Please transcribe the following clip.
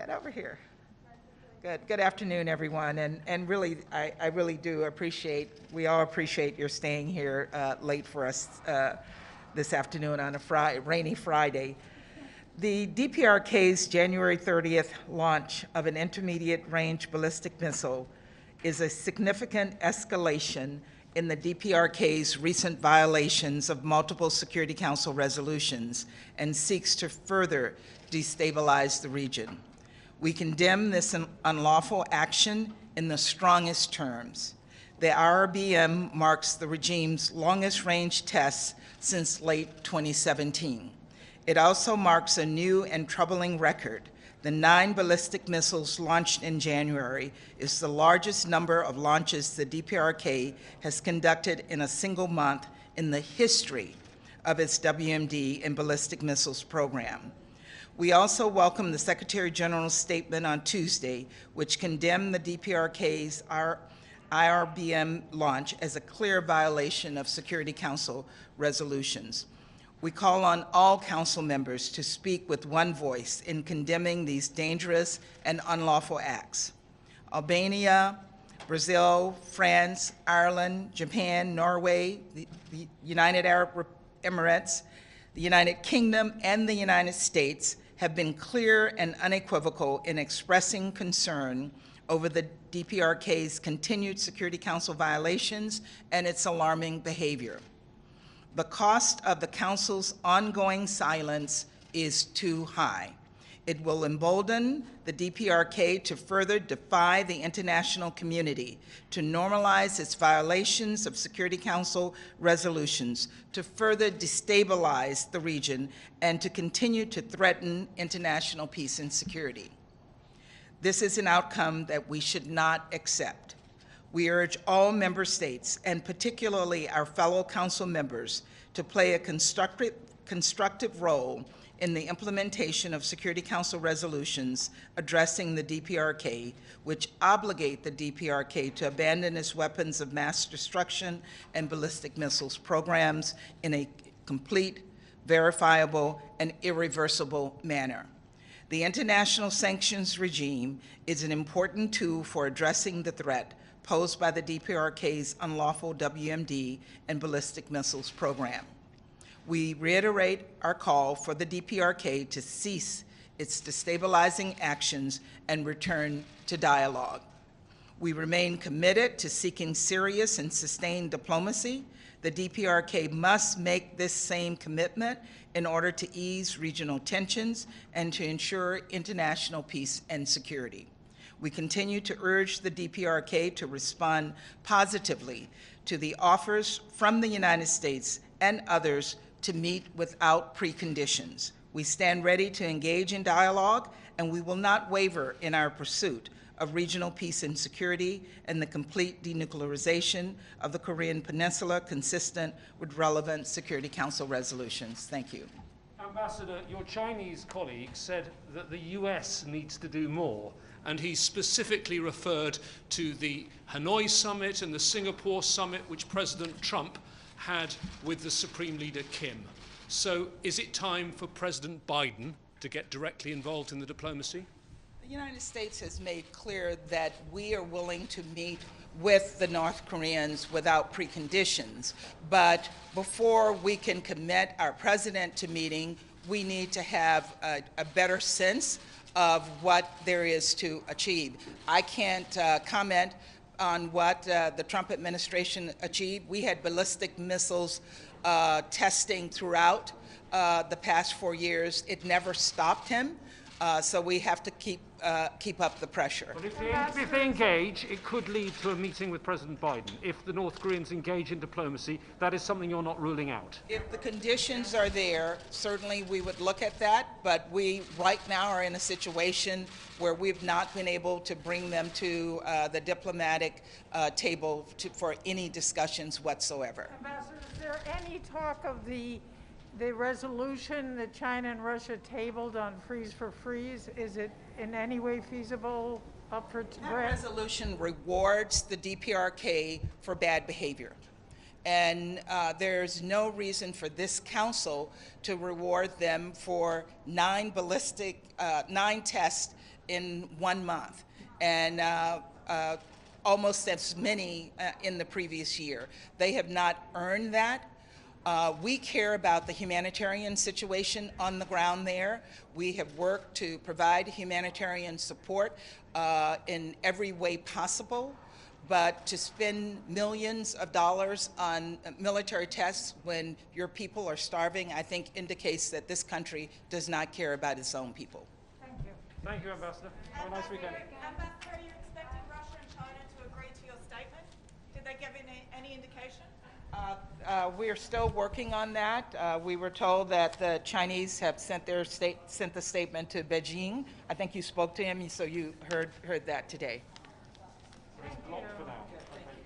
Get over here. Good afternoon, everyone. And really, I really do appreciate, we all appreciate your staying here late for us this afternoon on a rainy Friday. The DPRK's January 30th launch of an intermediate-range ballistic missile is a significant escalation in the DPRK's recent violations of multiple Security Council resolutions and seeks to further destabilize the region. We condemn this unlawful action in the strongest terms. The IRBM marks the regime's longest-range tests since late 2017. It also marks a new and troubling record. The 9 ballistic missiles launched in January is the largest number of launches the DPRK has conducted in a single month in the history of its WMD and ballistic missiles program. We also welcome the Secretary General's statement on Tuesday, which condemned the DPRK's IRBM launch as a clear violation of Security Council resolutions. We call on all Council members to speak with one voice in condemning these dangerous and unlawful acts. Albania, Brazil, France, Ireland, Japan, Norway, the United Arab Emirates, the United Kingdom, and the United States have been clear and unequivocal in expressing concern over the DPRK's continued Security Council violations and its alarming behavior. The cost of the Council's ongoing silence is too high. It will embolden the DPRK to further defy the international community, to normalize its violations of Security Council resolutions, to further destabilize the region, and to continue to threaten international peace and security. This is an outcome that we should not accept. We urge all member states, and particularly our fellow Council members, to play a constructive role in the implementation of Security Council resolutions addressing the DPRK, which obligate the DPRK to abandon its weapons of mass destruction and ballistic missiles programs in a complete, verifiable, and irreversible manner. The international sanctions regime is an important tool for addressing the threat posed by the DPRK's unlawful WMD and ballistic missiles program. We reiterate our call for the DPRK to cease its destabilizing actions and return to dialogue. We remain committed to seeking serious and sustained diplomacy. The DPRK must make this same commitment in order to ease regional tensions and to ensure international peace and security. We continue to urge the DPRK to respond positively to the offers from the United States and others to meet without preconditions. We stand ready to engage in dialogue, and we will not waver in our pursuit of regional peace and security and the complete denuclearization of the Korean Peninsula consistent with relevant Security Council resolutions. Thank you. Ambassador, your Chinese colleague said that the US needs to do more, and he specifically referred to the Hanoi summit and the Singapore summit, which President Trump had with the Supreme Leader Kim. So is it time for President Biden to get directly involved in the diplomacy? The United States has made clear that we are willing to meet with the North Koreans without preconditions. But before we can commit our president to meeting, we need to have a better sense of what there is to achieve. I can't comment on what the Trump administration achieved. We had ballistic missiles testing throughout the past 4 years. It never stopped him, so we have to keep up the pressure. But if they engage, it could lead to a meeting with President Biden. If the North Koreans engage in diplomacy, that is something you're not ruling out. If the conditions are there, certainly we would look at that, but we right now are in a situation where we've not been able to bring them to the diplomatic table for any discussions whatsoever. Ambassador, is there any talk of the resolution that China and Russia tabled on freeze for freeze? Is it in any way feasible up for That resolution rewards the DPRK for bad behavior. And there's no reason for this council to reward them for 9 tests in 1 month, and almost as many in the previous year. They have not earned that. We care about the humanitarian situation on the ground there. We have worked to provide humanitarian support in every way possible, but to spend millions of dollars on military tests when your people are starving, I think indicates that this country does not care about its own people. Thank you. Thank you, Ambassador. Have a nice weekend. Ambassador, are you expecting Russia and China to agree to your statement? Did they give any indication? We are still working on that. We were told that the Chinese have sent the statement to Beijing. I think you spoke to him, so you heard that today. Blocked for now. Okay.